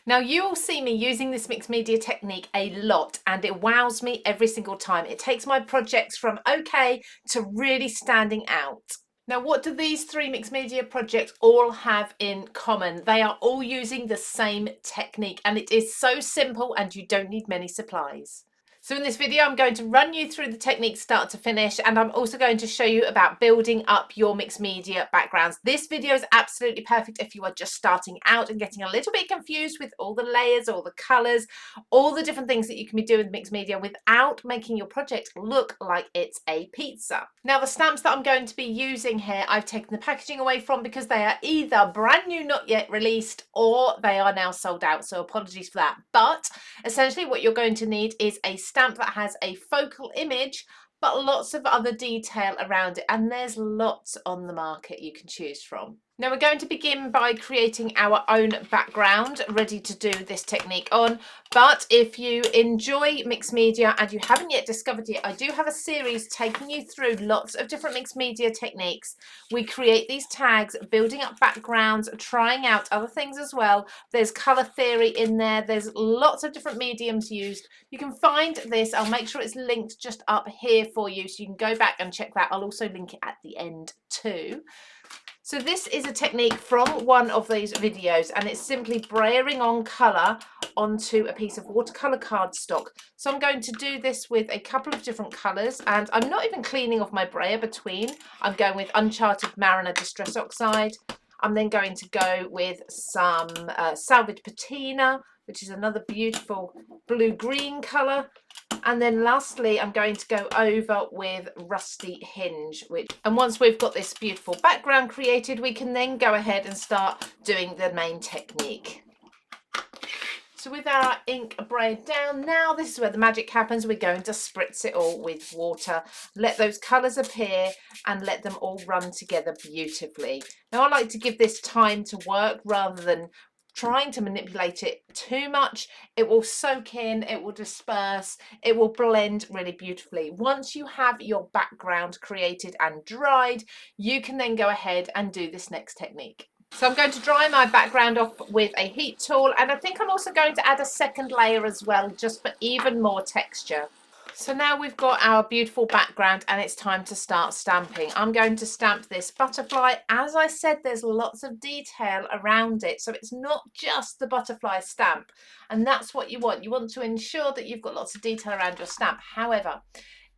Now you will see me using this mixed media technique a lot and it wows me every single time. It takes my projects from okay to really standing out. Now what do these three mixed media projects all have in common? They are all using the same technique and it is so simple and you don't need many supplies. So in this video, I'm going to run you through the technique start to finish, and I'm also going to show you about building up your mixed media backgrounds. This video is absolutely perfect if you are just starting out and getting a little bit confused with all the layers, all the colors, all the different things that you can be doing with mixed media without making your project look like it's a pizza. Now the stamps that I'm going to be using here, I've taken the packaging away from because they are either brand new, not yet released, or they are now sold out. So apologies for that. But essentially what you're going to need is a stamp that has a focal image but lots of other detail around it, and there's lots on the market you can choose from. Now we're going to begin by creating our own background ready to do this technique on, but if you enjoy mixed media and you haven't yet discovered it, I do have a series taking you through lots of different mixed media techniques. We create these tags, building up backgrounds, trying out other things as well. There's color theory in there, there's lots of different mediums used. You can find this, I'll make sure it's linked just up here for you so you can go back and check that. I'll also link it at the end too. So this is a technique from one of these videos and it's simply brayering on colour onto a piece of watercolour cardstock. So I'm going to do this with a couple of different colours, and I'm not even cleaning off my brayer between. I'm going with Uncharted Mariner Distress Oxide. I'm then going to go with some Salvage Patina, which is another beautiful blue-green colour. And then lastly, I'm going to go over with Rusty Hinge. And once we've got this beautiful background created, we can then go ahead and start doing the main technique. So with our ink brayed down, now this is where the magic happens. We're going to spritz it all with water, let those colours appear and let them all run together beautifully. Now I like to give this time to work rather than trying to manipulate it too much. It will soak in, it will disperse, it will blend really beautifully. Once you have your background created and dried, you can then go ahead and do this next technique. So I'm going to dry my background off with a heat tool, and I think I'm also going to add a second layer as well, just for even more texture. So now we've got our beautiful background and it's time to start stamping. I'm going to stamp this butterfly. As I said, there's lots of detail around it, so it's not just the butterfly stamp, and that's what you want. You want to ensure that you've got lots of detail around your stamp. However,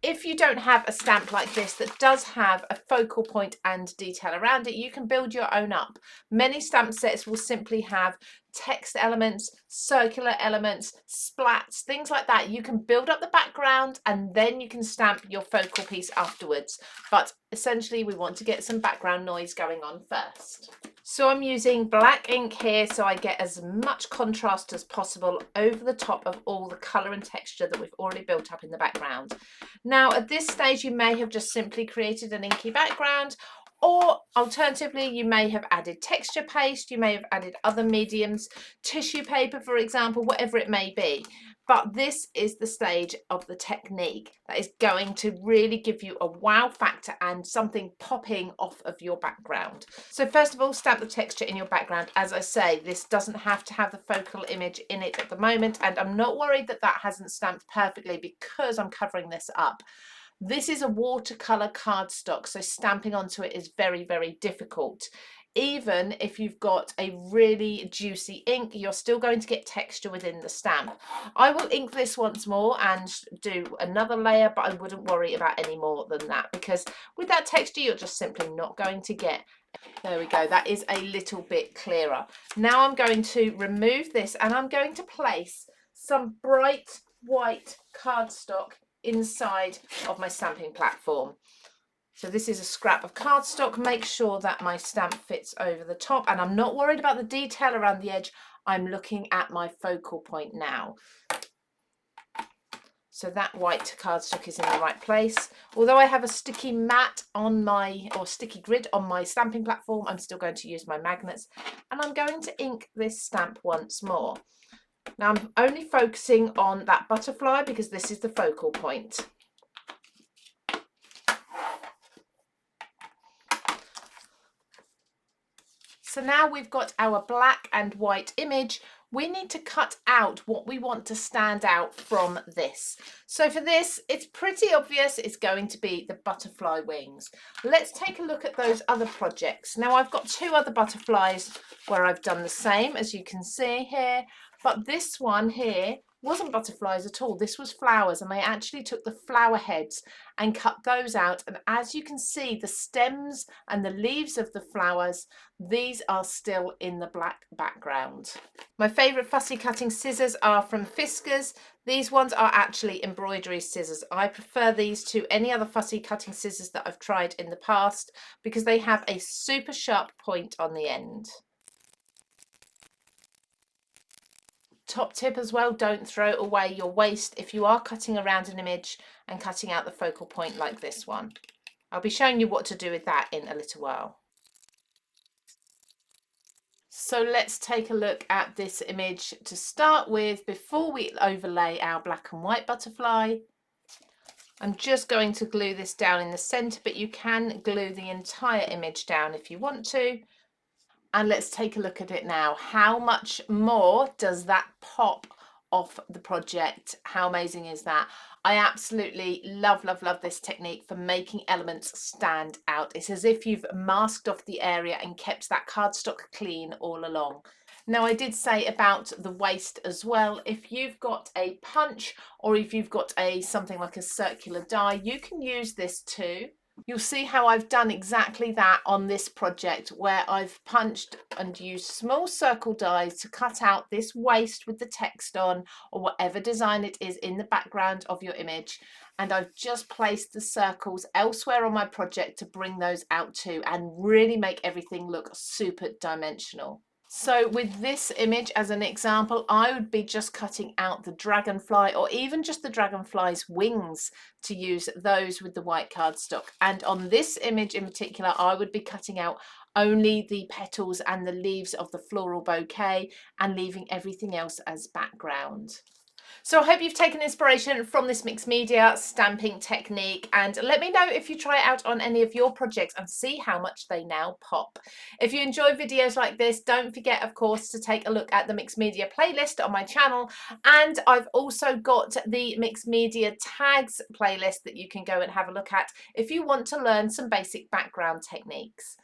if you don't have a stamp like this that does have a focal point and detail around it, you can build your own up. Many stamp sets will simply have text elements, circular elements, splats, things like that. You can build up the background and then you can stamp your focal piece afterwards. But essentially we want to get some background noise going on first. So I'm using black ink here so I get as much contrast as possible over the top of all the colour and texture that we've already built up in the background. Now at this stage you may have just simply created an inky background, or alternatively you may have added texture paste, you may have added other mediums, tissue paper for example, whatever it may be. But this is the stage of the technique that is going to really give you a wow factor and something popping off of your background. So first of all, stamp the texture in your background. As I say, this doesn't have to have the focal image in it at the moment, and I'm not worried that that hasn't stamped perfectly because I'm covering this up. This is a watercolour cardstock, so stamping onto it is very, very difficult. Even if you've got a really juicy ink, you're still going to get texture within the stamp. I will ink this once more and do another layer, but I wouldn't worry about any more than that, because with that texture you're just simply not going to get. There we go, that is a little bit clearer. Now I'm going to remove this and I'm going to place some bright white cardstock inside of my stamping platform. So this is a scrap of cardstock. Make sure that my stamp fits over the top, and I'm not worried about the detail around the edge. I'm looking at my focal point now. So that white cardstock is in the right place. Although I have a sticky mat on my, or sticky grid on my stamping platform, I'm still going to use my magnets, and I'm going to ink this stamp once more. Now I'm only focusing on that butterfly because this is the focal point. So now we've got our black and white image. we need to cut out what we want to stand out from this. So for this, it's pretty obvious it's going to be the butterfly wings. Let's take a look at those other projects. Now I've got two other butterflies where I've done the same, as you can see here, but this one here wasn't butterflies at all. This was flowers, and I actually took the flower heads and cut those out, and as you can see, the stems and the leaves of the flowers, these are still in the black background. My favourite fussy cutting scissors are from Fiskars. These ones are actually embroidery scissors. I prefer these to any other fussy cutting scissors that I've tried in the past because they have a super sharp point on the end. Top tip as well, don't throw away your waste if you are cutting around an image and cutting out the focal point like this one. I'll be showing you what to do with that in a little while. So let's take a look at this image to start with before we overlay our black and white butterfly. I'm just going to glue this down in the centre, but you can glue the entire image down if you want to. And let's take a look at it now. How much more does that pop off the project? How amazing is that? I absolutely love this technique for making elements stand out. It's as if you've masked off the area and kept that cardstock clean all along. Now I did say about the waste as well, if you've got a punch or if you've got something like a circular die, you can use this too. You'll see how I've done exactly that on this project, where I've punched and used small circle dies to cut out this waste with the text on, or whatever design it is in the background of your image. And I've just placed the circles elsewhere on my project to bring those out too and really make everything look super dimensional. So with this image as an example, I would be just cutting out the dragonfly or even just the dragonfly's wings to use those with the white cardstock. And on this image in particular, I would be cutting out only the petals and the leaves of the floral bouquet and leaving everything else as background. So I hope you've taken inspiration from this mixed media stamping technique, and let me know if you try it out on any of your projects and see how much they now pop. If you enjoy videos like this, don't forget, of course, to take a look at the mixed media playlist on my channel, and I've also got the mixed media tags playlist that you can go and have a look at if you want to learn some basic background techniques.